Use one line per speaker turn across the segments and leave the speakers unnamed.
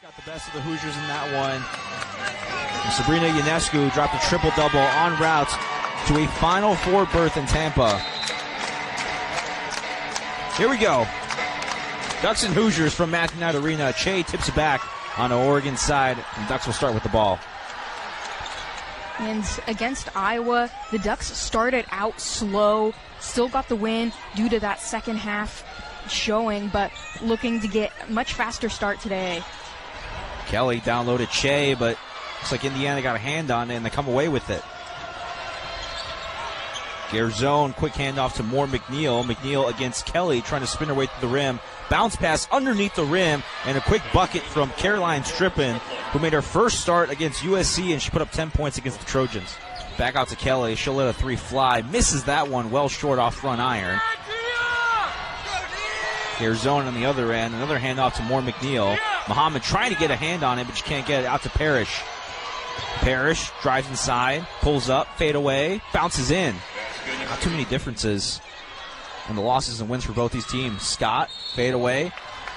got the best of the Hoosiers in that one. And Sabrina Ionescu dropped a triple-double en route to a Final Four berth in Tampa. Here we go. Ducks and Hoosiers from Matthew Knight Arena. Che tips it back on the Oregon side, and Ducks will start with the ball.
And against Iowa, the Ducks started out slow, still got the win due to that second half showing, but looking to get a much faster start today.
Kelly downloaded Che, but looks like Indiana got a hand on it, and they come away with it. Garzone, quick handoff to Moore McNeil. McNeil against Kelly, trying to spin her way to the rim. Bounce pass underneath the rim, and a quick bucket from Caroline Strippin, who made her first start against USC, and she put up 10 points against the Trojans. Back out to Kelly. She'll let a three fly. Misses that one well short off front iron. Garzone on the other end. Another handoff to Moore McNeil. Muhammad trying to get a hand on it, but she can't get it. Out to Parrish. Parrish drives inside, pulls up, fade away, bounces in. Not too many differences in the losses and wins for both these teams. Scott, fade away,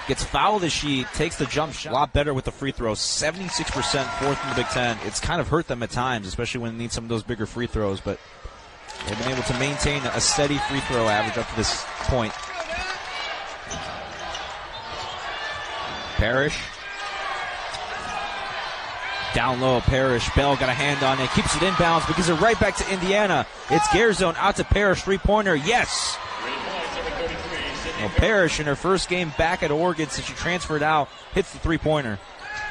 gets fouled as she takes the jump shot. A lot better with the free throws. 76%, fourth in the Big Ten. It's kind of hurt them at times, especially when they need some of those bigger free throws, but they've been able to maintain a steady free throw average up to this point. Parrish. Down low, Parrish. Bell got a hand on it. Keeps it inbounds, but gives it right back to Indiana. It's Garzone out to Parrish. Three-pointer. Yes! Well, Parrish, in her first game back at Oregon since she transferred out, hits the three-pointer.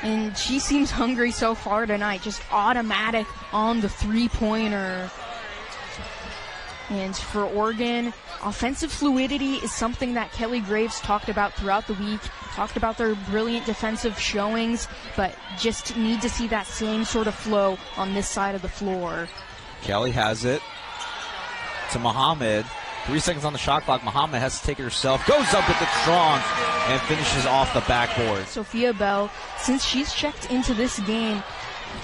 And she seems hungry so far tonight. Just automatic on the three-pointer. And for Oregon, offensive fluidity is something that Kelly Graves talked about throughout the week. Talked about their brilliant defensive showings, but just need to see that same sort of flow on this side of the floor.
Kelly has it to Muhammad. 3 seconds on the shot clock. Muhammad has to take it herself. Goes up with it strong and finishes off the backboard.
Sophia Bell, since she's checked into this game,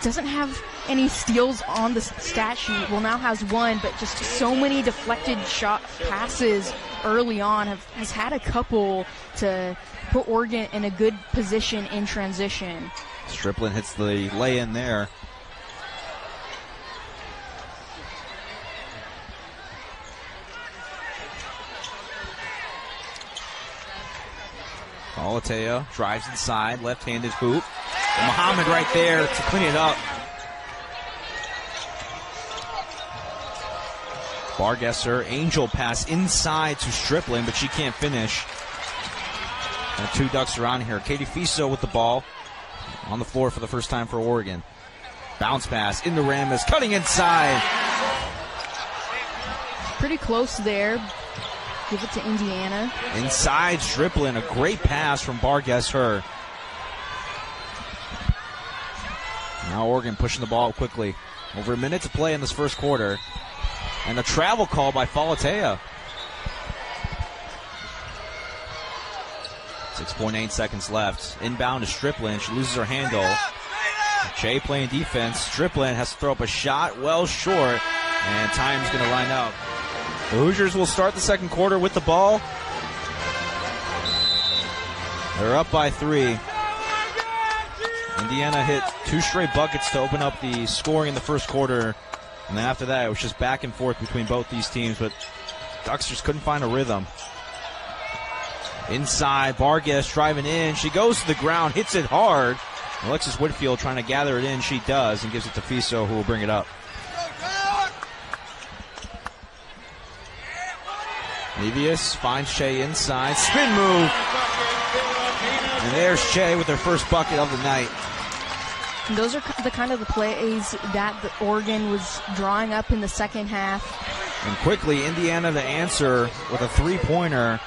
doesn't have any steals on the stat sheet. Well, now has one, but just so many deflected shot passes early on. Has had a couple to put Oregon in a good position in transition.
Striplin hits the lay-in there. Alatea drives inside, left-handed hoop. And Muhammad right there to clean it up. Bargesser, angel pass inside to Striplin, but she can't finish. And two Ducks around here. Katie Fiso with the ball on the floor for the first time for Oregon. Bounce pass in the rim is cutting inside.
Pretty close there. Give it to Indiana.
Inside Striplin, a great pass from Bargesser. Now Oregon pushing the ball quickly. Over a minute to play in this first quarter. And a travel call by Falatea. 6.8 seconds left. Inbound to Striplin. She loses her handle. Che playing defense. Striplin has to throw up a shot well short. And time's going to line up. The Hoosiers will start the second quarter with the ball. They're up by 3. Indiana hit 2 straight buckets to open up the scoring in the first quarter. And then after that, it was just back and forth between both these teams. But Ducks just couldn't find a rhythm. Inside, Vargas driving in. She goes to the ground, hits it hard. Alexis Whitfield trying to gather it in. She does, and gives it to Fiso, who will bring it up. Nevius finds Che inside. Spin move. And there's Che with her first bucket of the night.
And those are the kind of the plays that the Oregon was drawing up in the second half.
And quickly, Indiana to answer with a three-pointer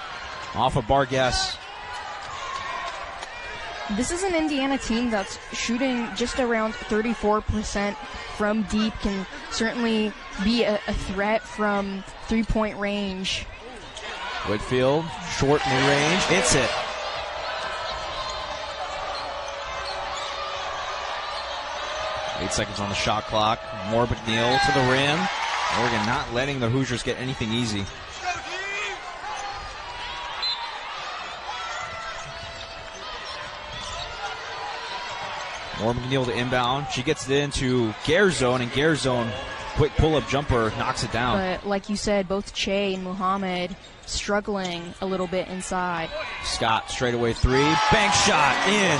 off of Bargas.
This is an Indiana team that's shooting just around 34% from deep, can certainly be a threat from three-point range.
Whitfield, short mid-range, hits it. Eight seconds on the shot clock. Moore McNeil to the rim. Oregon not letting the Hoosiers get anything easy. More McNeil to inbound. She gets it into Garzone, and Garzone, quick pull-up jumper, knocks it down.
But like you said, both Che and Muhammad struggling a little bit inside.
Scott, straightaway three, bank shot, in.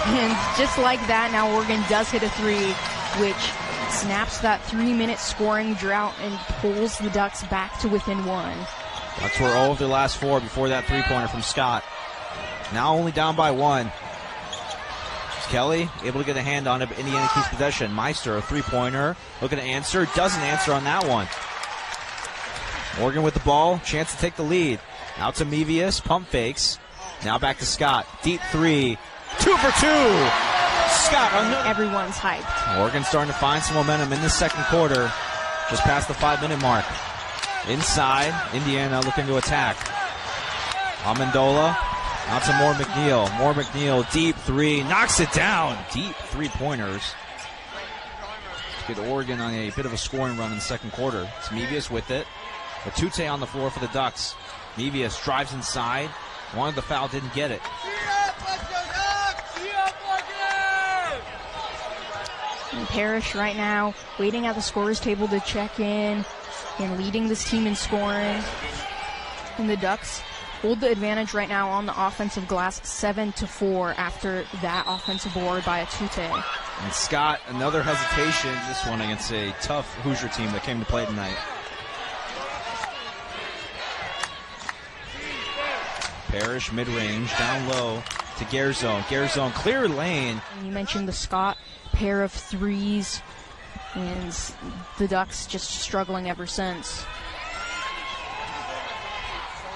And just like that, now Oregon does hit a three, which snaps that 3-minute scoring drought and pulls the Ducks back to within one.
Ducks were 0 of their last 4 before that three-pointer from Scott. Now only down by 1. Kelly able to get a hand on it, but Indiana keeps possession. Meister, a three-pointer, looking to answer, doesn't answer on that one. Oregon with the ball, chance to take the lead. Out to Mevius, pump fakes. Now back to Scott, deep three, 2 for 2. Scott,
everyone's hyped.
Oregon starting to find some momentum in the second quarter, just past the 5-minute mark. Inside, Indiana looking to attack. Amendola, out to More McNeil. More McNeil, deep three, knocks it down. Deep three-pointers. Get Oregon on a bit of a scoring run in the second quarter. It's Mevius with it. Batute on the floor for the Ducks. Mevius drives inside. Wanted the foul, didn't get it.
And Parrish right now waiting at the scorer's table to check in and leading this team in scoring. And the Ducks hold the advantage right now on the offensive glass, 7-4 after that offensive board by Atute.
And Scott, another hesitation, this one against a tough Hoosier team that came to play tonight. Parrish mid-range, down low to Garzone. Garzone, clear lane.
You mentioned the Scott pair of threes, and the Ducks just struggling ever since.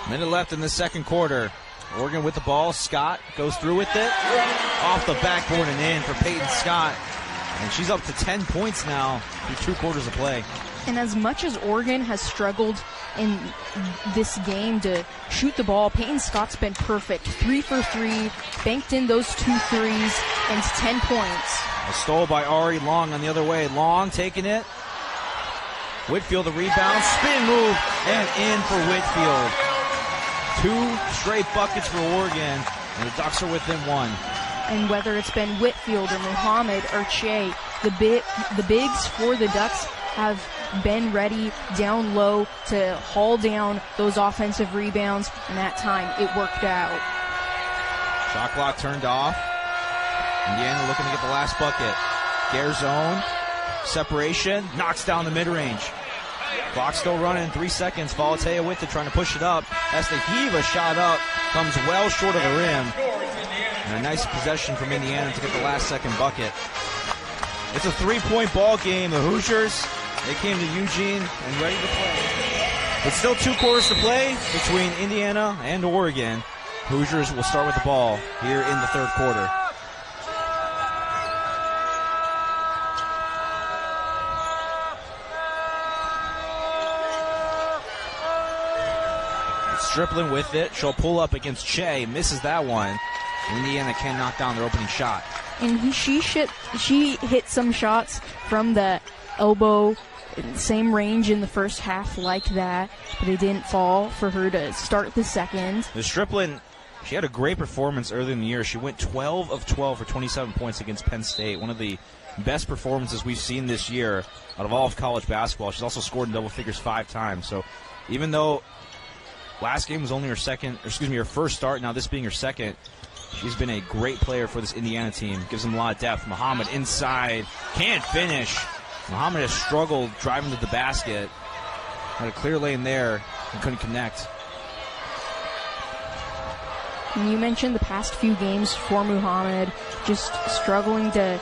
Minute left in the second quarter. Oregon with the ball. Scott goes through with it. Off the backboard and in for Peyton Scott. And she's up to 10 points now through 2 quarters of play.
And as much as Oregon has struggled in this game to shoot the ball, Peyton Scott's been perfect. 3 for 3, banked in those 2 threes, and 10 points.
A stole by Ari Long on the other way. Long taking it. Whitfield the rebound, spin move, and in for Whitfield. 2 straight buckets for Oregon, and the Ducks are within 1.
And whether it's been Whitfield or Muhammad or Che, the bigs for the Ducks have been ready down low to haul down those offensive rebounds, and that time it worked out.
Shot clock turned off. Indiana looking to get the last bucket. Garzone, separation, knocks down the mid-range. Clock still running, 3 seconds. Volatea with it, trying to push it up. Has to heave a shot up, comes well short of the rim. And a nice possession from Indiana to get the last second bucket. It's a 3-point ball game. The Hoosiers, they came to Eugene and ready to play. But still 2 quarters to play between Indiana and Oregon. Hoosiers will start with the ball here in the third quarter. Stripling with it. She'll pull up against Che. Misses that one. Indiana can knock down their opening shot.
And she hit some shots from the elbow, same range in the first half like that, but it didn't fall for her to start the second.
The Stripling, she had a great performance earlier in the year. She went 12 of 12 for 27 points against Penn State. One of the best performances we've seen this year out of all of college basketball. She's also scored in double figures 5 times. So even though last game was only her first start, now this being her second, she's been a great player for this Indiana team. Gives them a lot of depth. Muhammad inside, can't finish. Muhammad has struggled driving to the basket. Had a clear lane there and couldn't connect.
And you mentioned the past few games for Muhammad, just struggling to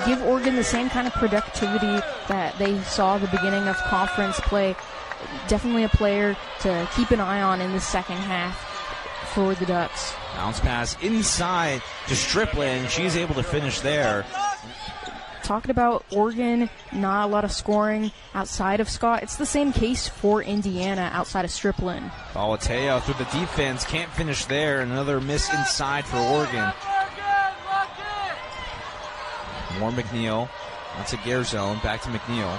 give Oregon the same kind of productivity that they saw at the beginning of conference play. Definitely a player to keep an eye on in the second half for the Ducks.
Bounce pass inside to Stripling. She's able to finish there.
Talking about Oregon, not a lot of scoring outside of Scott. It's the same case for Indiana outside of Stripling.
Volatea through the defense, can't finish there. Another miss inside for Oregon. More McNeil. That's a Garzone. Back to McNeil.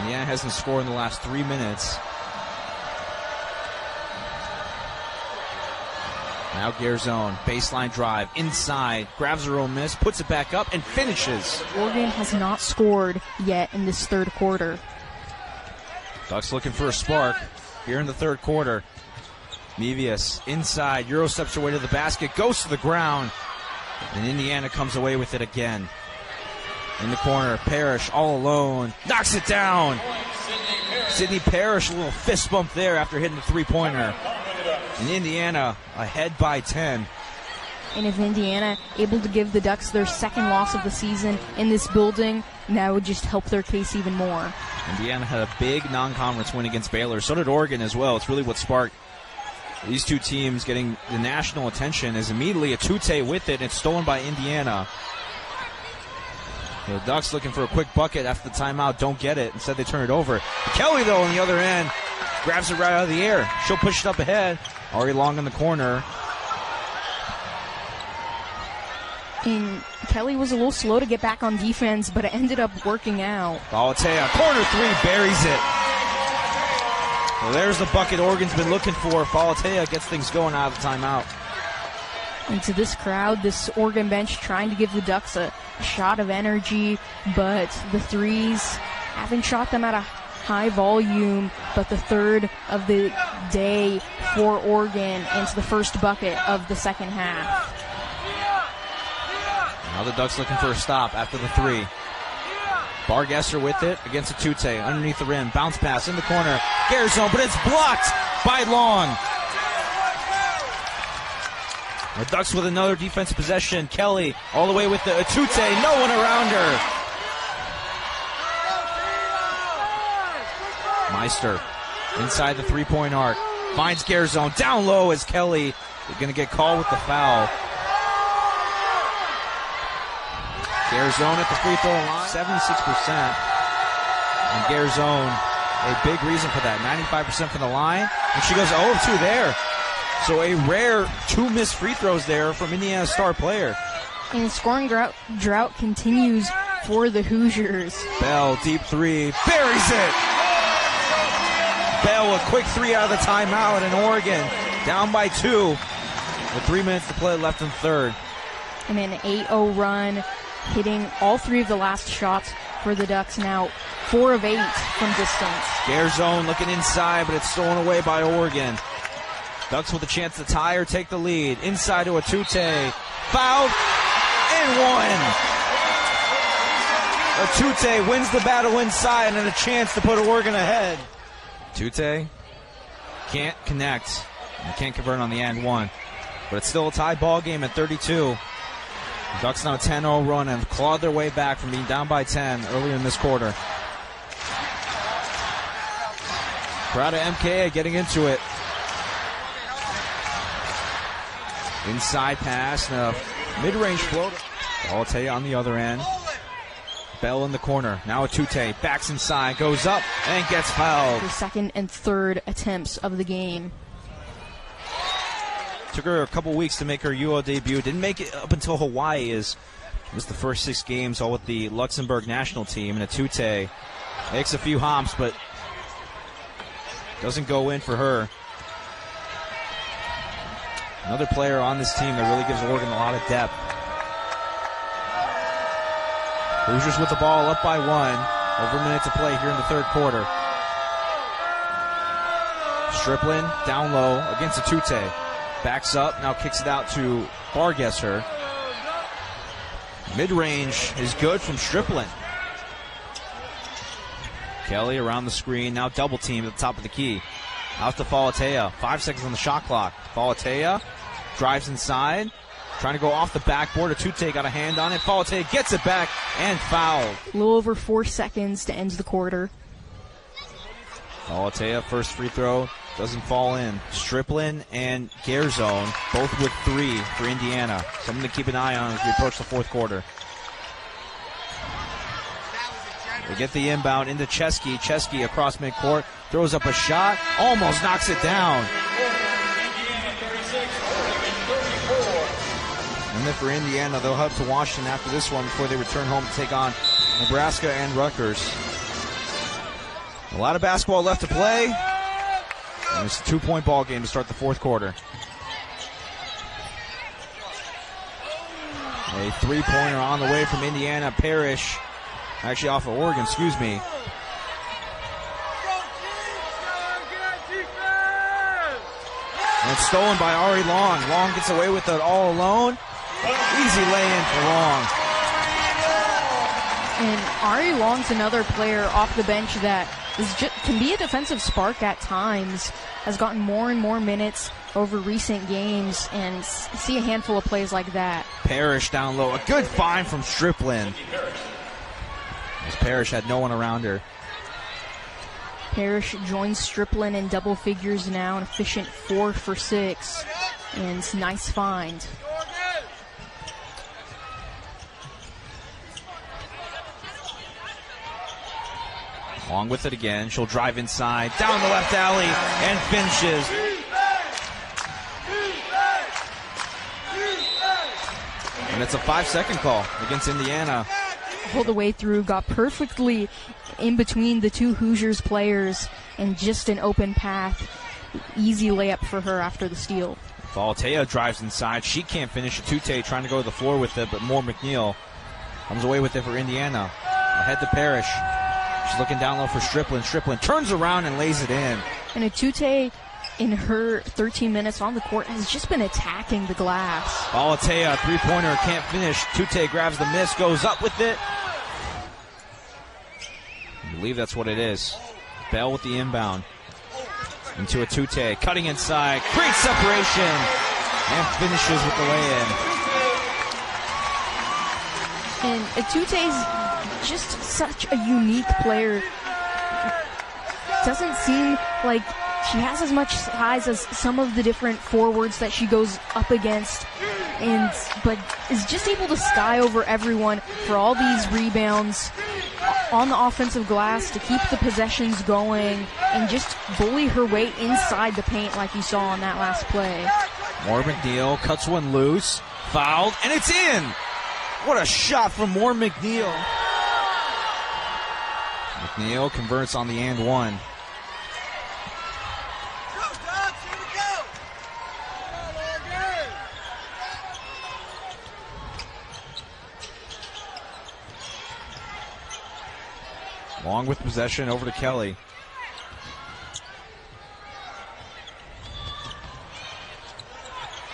Indiana hasn't scored in the last 3 minutes. Now Garzone, baseline drive, inside, grabs her own miss, puts it back up, and finishes.
Oregon has not scored yet in this third quarter.
Ducks looking for a spark here in the third quarter. Mevius inside, Euro steps her way to the basket, goes to the ground, and Indiana comes away with it again. In the corner, Parrish all alone, knocks it down. Sydney Parrish, a little fist bump there after hitting the three-pointer. And Indiana ahead by 10.
And if Indiana able to give the Ducks their second loss of the season in this building, that would just help their case even more.
Indiana had a big non-conference win against Baylor. So did Oregon as well. It's really what sparked these two teams getting the national attention. Is immediately a Tute with it, and it's stolen by Indiana. The Ducks looking for a quick bucket after the timeout, don't get it. Instead they turn it over. Kelly, though, on the other end, grabs it right out of the air. She'll push it up ahead. Ari Long in the corner.
And Kelly was a little slow to get back on defense, but it ended up working out.
Falatea, corner three, buries it. Well, there's the bucket Oregon's been looking for. Falatea gets things going out of the timeout.
And to this crowd, this Oregon bench trying to give the Ducks a shot of energy, but the threes haven't shot them at a high volume, but the third of the day for Oregon into the first bucket of the second half.
Now the Ducks looking for a stop after the three. Bargesser with it against a Tute underneath the rim. Bounce pass in the corner. Garzone, but it's blocked by Long. The Ducks with another defensive possession. Kelly all the way with the Tute. No one around her. Meister inside the three-point arc. Finds Garzone down low as Kelly is going to get called with the foul. Garzone at the free throw line, 76%. And Garzone, a big reason for that, 95% from the line. And she goes 0 of 2 there. So a rare 2 missed free throws there from Indiana's star player.
And the scoring drought continues for the Hoosiers.
Bell, deep three, buries it! Bell, a quick three out of the timeout, and Oregon down by 2 with 3 minutes to play left in third.
And an 8-0 run, hitting all 3 of the last shots for the Ducks, now 4 of 8 from distance.
Garzone looking inside, but it's stolen away by Oregon. Ducks with a chance to tie or take the lead. Inside to a Tute. Fouled and one. A Tute wins the battle inside and a chance to put Oregon ahead. Tute can't connect. And can't convert on the and one. But it's still a tie ball game at 32. The Ducks on a 10-0 run and have clawed their way back from being down by 10 earlier in this quarter. Crowd of MKA getting into it. Inside pass, and a mid-range floater. Falatea on the other end. Bell in the corner. Now a Tute. Backs inside, goes up, and gets fouled.
The second and third attempts of the game.
Took her a couple weeks to make her UO debut. Didn't make it up until Hawaii. It was the first 6 games all with the Luxembourg national team. And a Tute makes a few hops, but doesn't go in for her. Another player on this team that really gives Oregon a lot of depth. Hoosiers with the ball up by 1. Over a minute to play here in the third quarter. Striplin down low against a Tute. Backs up, now kicks it out to Bargesser. Mid-range is good from Striplin. Kelly around the screen, now double team at the top of the key. Out to Falatea. 5 seconds on the shot clock. Falatea drives inside. Trying to go off the backboard. A Tute got a hand on it. Falatea gets it back and fouled.
A little over 4 seconds to end the quarter.
Falatea, first free throw, doesn't fall in. Striplin and Garzone, both with 3 for Indiana. Something to keep an eye on as we approach the fourth quarter. They get the inbound into Chesky. Chesky across midcourt, throws up a shot, almost knocks it down. And then for Indiana, they'll head to Washington after this one before they return home to take on Nebraska and Rutgers. A lot of basketball left to play. And it's a 2-point ball game to start the fourth quarter. A three-pointer on the way from Indiana. Parrish, actually off of Oregon, excuse me. And it's stolen by Ari Long. Long gets away with it all alone. Easy lay-in for Long.
And Ari Long's another player off the bench that can be a defensive spark at times. Has gotten more and more minutes over recent games, and see a handful of plays like that.
Parrish down low. A good find from Striplin. As Parrish had no one around her.
Parrish joins Striplin in double figures now, an efficient 4 for 6. And nice find.
Long with it again. She'll drive inside, down the left alley, and finishes. And it's a 5-second call against Indiana.
All the way through, got perfectly in between the two Hoosiers players, and just an open path. Easy layup for her after the steal.
Valatea drives inside. She can't finish. Atute trying to go to the floor with it, but Moore McNeil comes away with it for Indiana. Ahead to Parrish. She's looking down low for Striplin. Striplin turns around and lays it in.
And Atute, in her 13 minutes on the court, has just been attacking the glass.
Valatea, three-pointer, can't finish. Atute grabs the miss, goes up with it. I believe that's what it is. Bell with the inbound. Into Atute, cutting inside. Great separation. And finishes with the lay-in.
And Atute's just such a unique player. Doesn't seem like she has as much size as some of the different forwards that she goes up against, but is just able to sky over everyone for all these rebounds on the offensive glass to keep the possessions going and just bully her way inside the paint like you saw on that last play.
Moore McNeil cuts one loose, fouled, and it's in! What a shot from Moore McNeil. McNeil converts on the and one. Long with possession over to Kelly.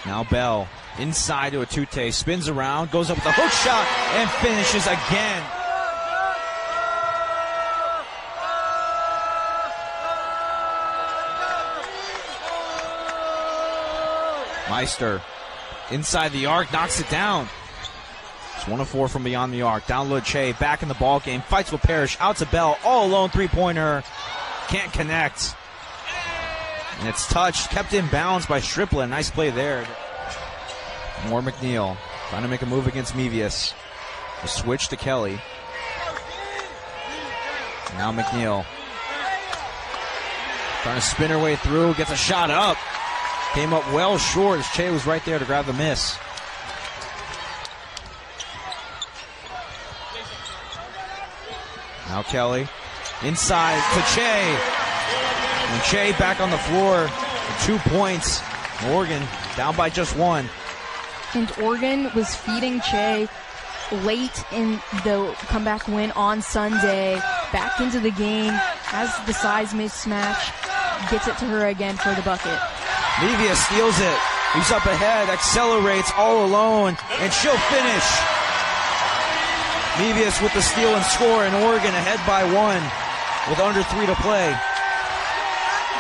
Now Bell inside to Atute, spins around, goes up with a hook shot, and finishes again. Meister inside the arc, knocks it down. It's 1 of 4 from beyond the arc. Down low, Che back in the ball game, fights with Parrish, out to Bell, all alone, three-pointer, can't connect. And it's touched, kept in bounds by Striplin. Nice play there. Moore McNeil trying to make a move against Mevius. A switch to Kelly. Now McNeil trying to spin her way through, gets a shot up. Came up well short as Che was right there to grab the miss. Now Kelly inside to Che. And Che back on the floor for 2 points. Oregon down by just 1.
And Oregon was feeding Che late in the comeback win on Sunday. Back into the game, has the size mismatch, gets it to her again for the bucket.
Mevius steals it. He's up ahead, accelerates all alone, and she'll finish. Mevius with the steal and score, and Oregon ahead by 1 with under 3 to play.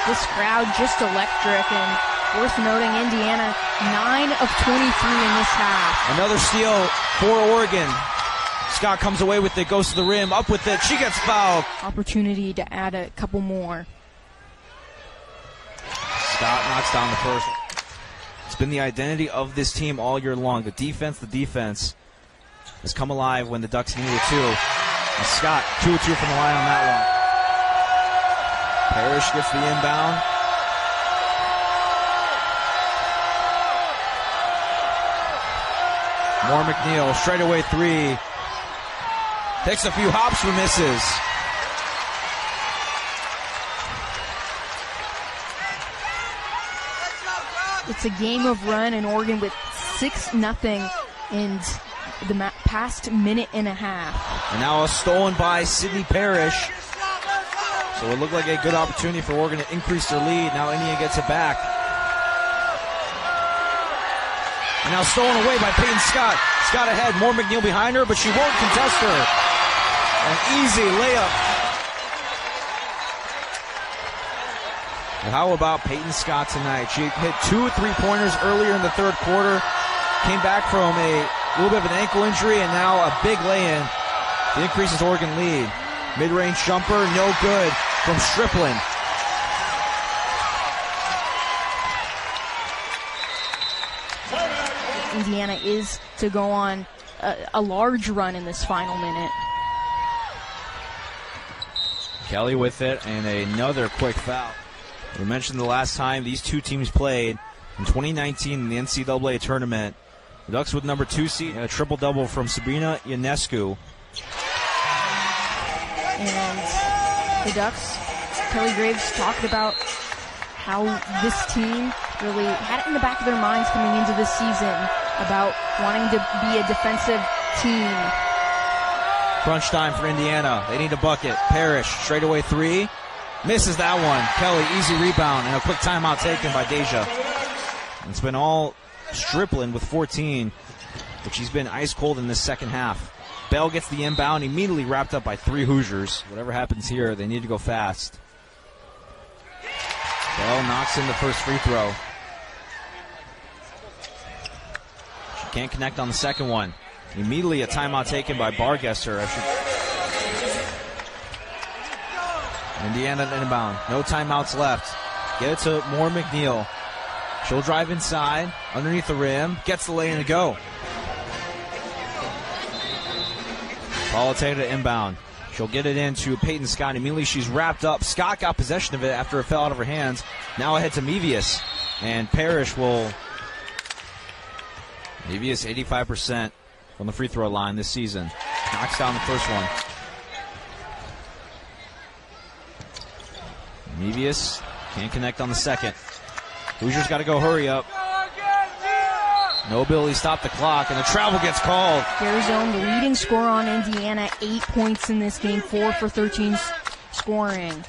This crowd just electric, and worth noting, Indiana 9 of 23 in this half.
Another steal for Oregon. Scott comes away with it, goes to the rim, up with it, she gets fouled.
Opportunity to add a couple more.
Scott knocks down the first. It's been the identity of this team all year long. The defense has come alive when the Ducks needed to. And Scott, 2 of 2 from the line on that one. Parrish gets the inbound. Moore McNeil, straightaway 3. Takes a few hops but misses.
It's a game of run, and Oregon with 6-0, and the past minute and a half.
And now stolen by Sydney Parrish. So it looked like a good opportunity for Oregon to increase their lead. Now Indiana gets it back. And now stolen away by Peyton Scott. Scott ahead, more McNeil behind her, but she won't contest her. An easy layup. Well, how about Peyton Scott tonight? She hit 2 3-pointers earlier in the third quarter. Came back from a little bit of an ankle injury, and now a big lay-in. The increases Oregon lead. Mid-range jumper, no good from Strickland.
Indiana is to go on a large run in this final minute.
Kelly with it, and another quick foul. We mentioned the last time these two teams played in 2019 in the NCAA tournament. The Ducks with number 2 seed and a triple-double from Sabrina Ionescu.
And the Ducks, Kelly Graves talked about how this team really had it in the back of their minds coming into this season about wanting to be a defensive team.
Crunch time for Indiana. They need a bucket. Parrish, straightaway 3. Misses that one. Kelly, easy rebound, and a quick timeout taken by Deja. It's been all Strickland with 14, but she's been ice cold in this second half. Bell gets the inbound, immediately wrapped up by 3 Hoosiers. Whatever happens here, they need to go fast. Bell knocks in the first free throw. She can't connect on the second one. Immediately a timeout taken by Bargester. Indiana inbound. No timeouts left. Get it to Moore McNeil. She'll drive inside, underneath the rim, gets the lay-in to go. Palateta to inbound. She'll get it into Peyton Scott. Immediately she's wrapped up. Scott got possession of it after it fell out of her hands. Now ahead to Mevius. And Parrish will... Mevius 85% from the free throw line this season. Knocks down the first one. Mevius can't connect on the second. Hoosiers got to go hurry up. No ability to stop the clock, and the travel gets called.
Arizona, the leading scorer on Indiana, 8 points in this game, 4 for 13 scoring.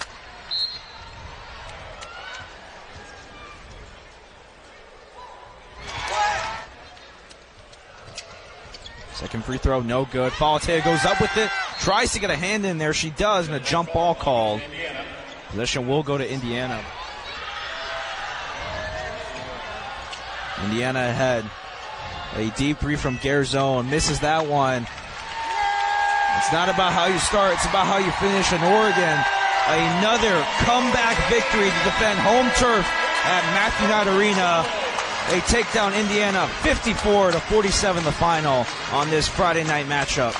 Second free throw, no good. Palateta goes up with it, tries to get a hand in there. She does, and a jump ball called. Possession will go to Indiana. Indiana ahead. A deep three from Garzone. Misses that one. It's not about how you start. It's about how you finish in Oregon. Another comeback victory to defend home turf at Matthew Knight Arena. They take down Indiana 54-47 the final on this Friday night matchup.